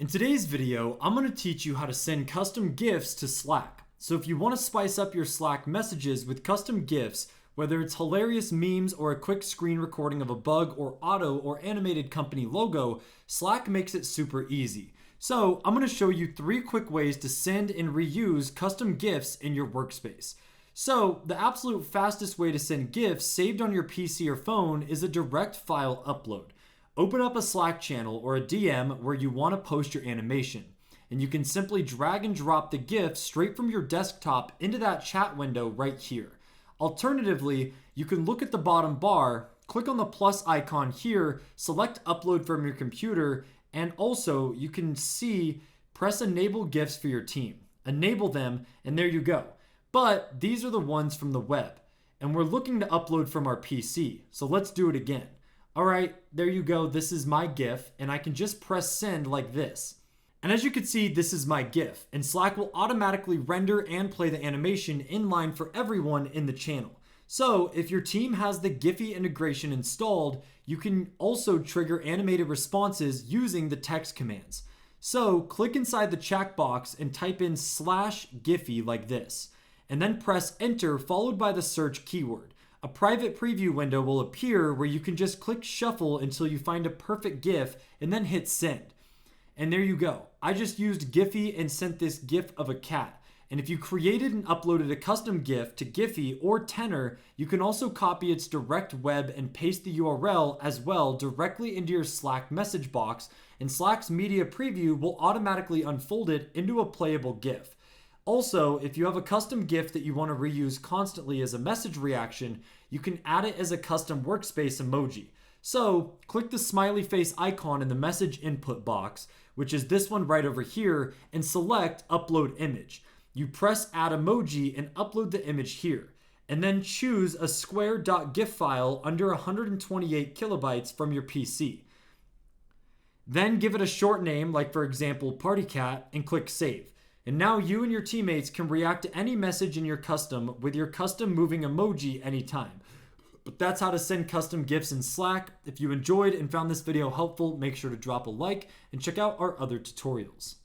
In today's video, I'm going to teach you how to send custom GIFs to Slack. So if you want to spice up your Slack messages with custom GIFs, whether it's hilarious memes or a quick screen recording of a bug or auto or animated company logo, Slack makes it super easy. So I'm going to show you 3 quick ways to send and reuse custom GIFs in your workspace. So the absolute fastest way to send GIFs saved on your PC or phone is a direct file upload. Open up a Slack channel or a DM where you want to post your animation, and you can simply drag and drop the GIF straight from your desktop into that chat window right here. Alternatively, you can look at the bottom bar, click on the plus icon here, select upload from your computer, and also you can see press enable GIFs for your team. Enable them, and there you go. But these are the ones from the web, and we're looking to upload from our PC, so let's do it again. All right, there you go. This is my GIF, and I can just press send like this. And as you can see, this is my GIF, and Slack will automatically render and play the animation in line for everyone in the channel. So if your team has the Giphy integration installed, you can also trigger animated responses using the text commands. So click inside the chat box and type in /Giphy like this, and then press enter followed by the search keyword. A private preview window will appear where you can just click shuffle until you find a perfect GIF and then hit send. And there you go. I just used Giphy and sent this GIF of a cat. And if you created and uploaded a custom GIF to Giphy or Tenor, you can also copy its direct web and paste the URL as well directly into your Slack message box, and Slack's media preview will automatically unfold it into a playable GIF. Also, if you have a custom GIF that you want to reuse constantly as a message reaction, you can add it as a custom workspace emoji. So click the smiley face icon in the message input box, which is this one right over here, and select upload image. You press add emoji and upload the image here, and then choose a square.gif file under 128 kilobytes from your PC. Then give it a short name, like for example party cat, and click save. And now you and your teammates can react to any message in your custom with your custom moving emoji anytime. But that's how to send custom GIFs in Slack. If you enjoyed and found this video helpful, make sure to drop a like and check out our other tutorials.